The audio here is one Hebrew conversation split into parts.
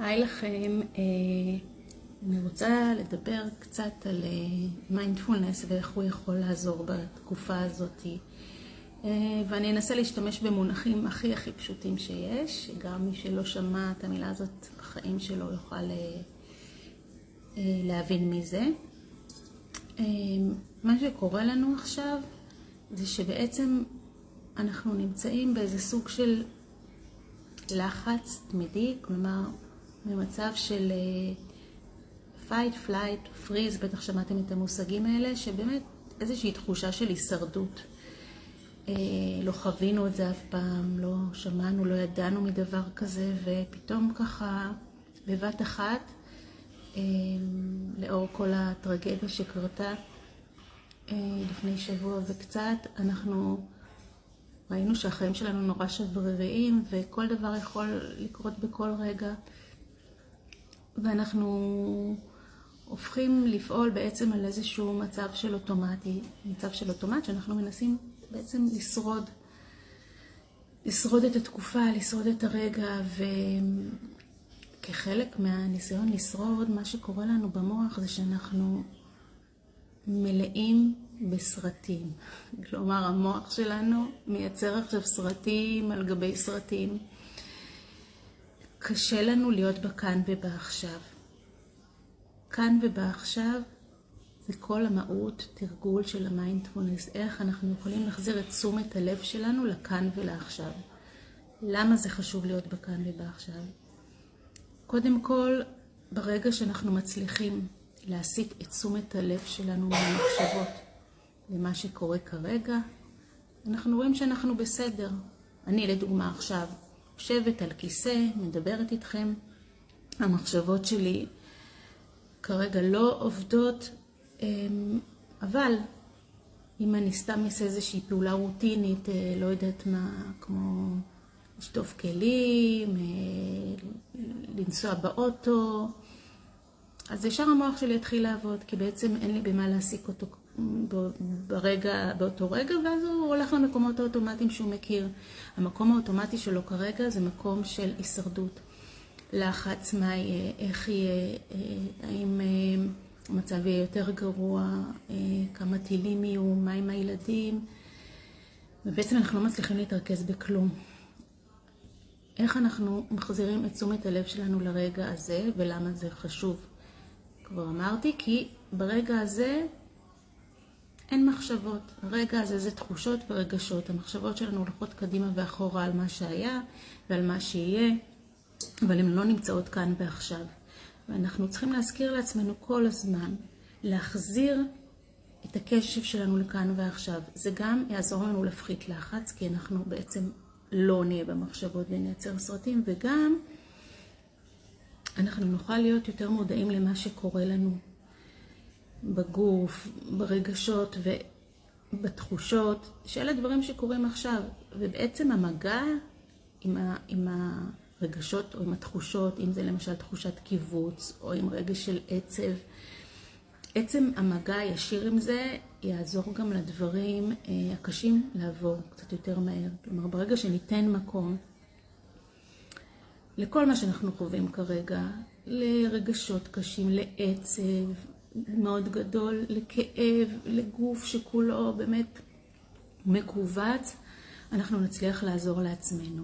היי לכם, אני רוצה לדבר קצת על מיינדפולנס ואיך הוא יכול לעזור בתקופה הזאת. ואני אנסה להשתמש במונחים הכי פשוטים שיש, גם מי שלא שמע את המילה הזאת בחיים שלו יוכל להבין מזה. מה שקורה לנו עכשיו זה שבעצם אנחנו נמצאים באיזה סוג של לחץ תמידי, כלומר במצב של fight, flight, freeze, בטח שמעתם את המושגים האלה, שבאמת איזושהי תחושה של הישרדות. לא חווינו את זה אף פעם, לא שמענו, לא ידענו מדבר כזה, ופתאום ככה בבת אחת, לאור כל הטרגדיה שקרתה לפני שבוע וקצת, אנחנו ראינו שהחיים שלנו נורא שבריריים, וכל דבר יכול לקרות בכל רגע. ואנחנו הופכים לפעול בעצם על איזשהו מצב של אוטומט שאנחנו מנסים בעצם לשרוד את התקופה, לשרוד את הרגע, וכחלק מהניסיון לשרוד, מה שקורה לנו במוח זה שאנחנו מלאים בסרטים. כלומר, המוח שלנו מייצר עכשיו סרטים על גבי סרטים. קשה לנו להיות בכאן ובעכשיו. כאן ובעכשיו זה כל המהות, תרגול של המיינדפולנס. איך אנחנו יכולים להחזיר את תשומת הלב שלנו לכאן ולעכשיו. למה זה חשוב להיות בכאן ובעכשיו? קודם כל, ברגע שאנחנו מצליחים להסיט את תשומת הלב שלנו מהמחשבות למה שקורה כרגע, אנחנו רואים שאנחנו בסדר. אני לדוגמה עכשיו יושבת על כיסא, מדברת איתכם, המחשבות שלי כרגע לא עובדות, אבל אם אני סתם אעשה איזושהי פעולה רוטינית, לא יודעת מה, כמו לשטוף כלים, לנסוע באוטו, אז ישר המוח שלי יתחיל לעבוד, כי בעצם אין לי במה להסיק אותו באותו רגע, ואז הוא הולך למקומות האוטומטיים שהוא מכיר. המקום האוטומטי שלו כרגע זה מקום של הישרדות. לחץ, מה יהיה, איך יהיה, האם המצב יהיה יותר גרוע, כמה טילים יהיו, מה עם הילדים, ובעצם אנחנו לא מצליחים להתרכז בכלום. איך אנחנו מחזירים את תשומת הלב שלנו לרגע הזה, ולמה זה חשוב? כבר אמרתי, כי ברגע הזה אין מחשבות. הרגע הזה זה תחושות ורגשות. המחשבות שלנו הולכות קדימה ואחורה על מה שהיה ועל מה שיהיה, אבל הן לא נמצאות כאן ועכשיו. ואנחנו צריכים להזכיר לעצמנו כל הזמן, להחזיר את הקשב שלנו לכאן ועכשיו. זה גם יעזור לנו להפחית לחץ, כי אנחנו בעצם לא נהיה במחשבות ונייצר סרטים, וגם אנחנו נוכל להיות יותר מודעים למה שקורה לנו בגוף, ברגשות ובתחושות, שאלה דברים שקורים עכשיו. ובעצם המגע עם הרגשות או עם התחושות, אם זה למשל תחושת קיבוץ או עם רגש של עצב, עצם המגע הישיר עם זה יעזור גם לדברים הקשים לעבור קצת יותר מהר. כלומר, ברגע שניתן מקום לכל מה שאנחנו חווים כרגע, לרגשות קשים, לעצב מאוד גדול, לכאב, לגוף שכולו באמת מכווץ, אנחנו נצליח לעזור לעצמנו.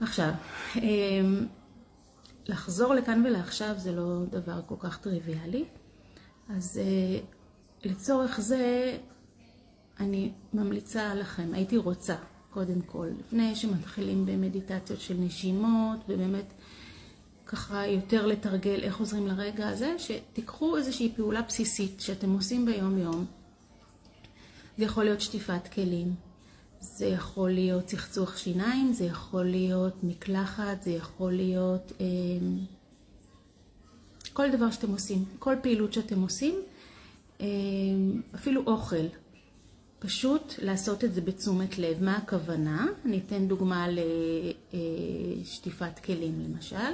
עכשיו, לחזור לכאן ולעכשיו זה לא דבר כל כך טריוויאלי, אז לצורך זה אני ממליצה לכם, הייתי רוצה קודם כל, לפני שמתחילים במדיטציות של נשימות, ובאמת ככה יותר לתרגל איך עוזרים לרגע הזה, שתיקחו איזושהי פעולה בסיסית שאתם עושים ביום יום. זה יכול להיות שטיפת כלים, זה יכול להיות צחצוח שיניים, זה יכול להיות מקלחת, זה יכול להיות כל דבר שאתם עושים, כל פעילות שאתם עושים, אפילו אוכל. פשוט לעשות את זה בתשומת לב. מה הכוונה? אני אתן דוגמה לשטיפת כלים למשל.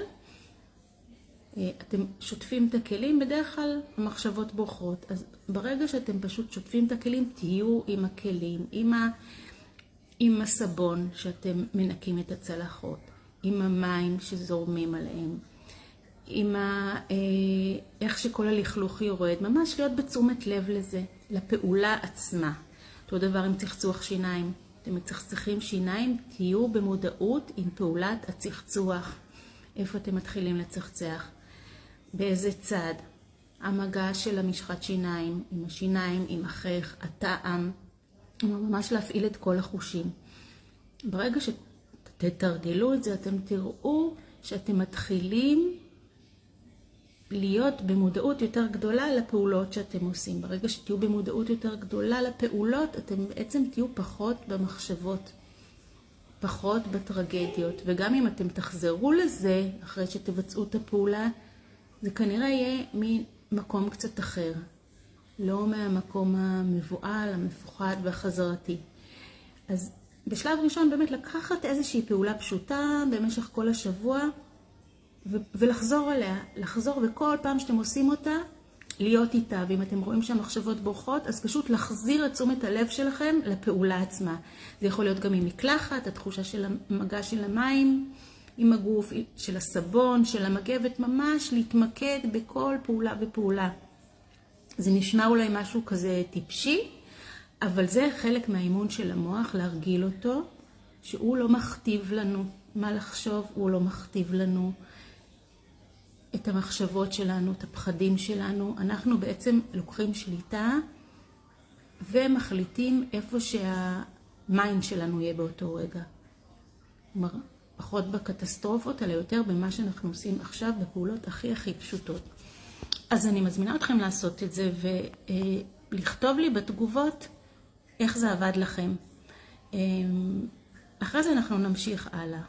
אתם שוטפים את הכלים, בדרך כלל המחשבות בוחרות. אז ברגע שאתם פשוט שוטפים את הכלים, תהיו עם הכלים, עם הסבון שאתם מנקים את הצלחות, עם המים שזורמים עליהם, עם איך שכל הלכלוך יורד, ממש להיות בתשומת לב לזה, לפעולה עצמה. אותו דבר עם צחצוח שיניים. אתם מצחצחים שיניים, תהיו במודעות עם פעולת הצחצוח. איפה אתם מתחילים לצחצח? באיזה צד? המגע של המשחת שיניים, עם השיניים, עם החך, הטעם, ממש להפעיל את כל החושים. ברגע שתתרגלו את זה, אתם תראו שאתם מתחילים להיות במודעות יותר גדולה לפעולות שאתם עושים. ברגע שתהיו במודעות יותר גדולה לפעולות, אתם בעצם תהיו פחות במחשבות, פחות בטרגדיות. וגם אם אתם תחזרו לזה, אחרי שתבצעו את הפעולה, זה כנראה יהיה ממקום קצת אחר. לא מהמקום המבועל, המפוחד והחזרתי. אז בשלב ראשון באמת לקחת איזושהי פעולה פשוטה במשך כל השבוע, ולחזור עליה, לחזור, וכל פעם שאתם עושים אותה, להיות איתה. ואם אתם רואים שהמחשבות בורחות, אז פשוט להחזיר את תשומת הלב שלכם לפעולה עצמה. זה יכול להיות גם עם מקלחת, התחושה של המגע של המים, עם הגוף, של הסבון, של המגבת, ממש להתמקד בכל פעולה ופעולה. זה נשמע אולי משהו כזה טיפשי, אבל זה חלק מהאימון של המוח, להרגיל אותו, שהוא לא מכתיב לנו מה לחשוב, הוא לא מכתיב לנו את המחשבות שלנו, את הפחדים שלנו. אנחנו בעצם לוקחים שליטה ומחליטים איפה שהמיינד שלנו יהיה באותו רגע. כלומר, פחות בקטסטרופות, אלא יותר במה שאנחנו עושים עכשיו בפעולות הכי פשוטות. אז אני מזמינה אתכם לעשות את זה ולכתוב לי בתגובות איך זה עבד לכם. אחרי זה אנחנו נמשיך הלאה.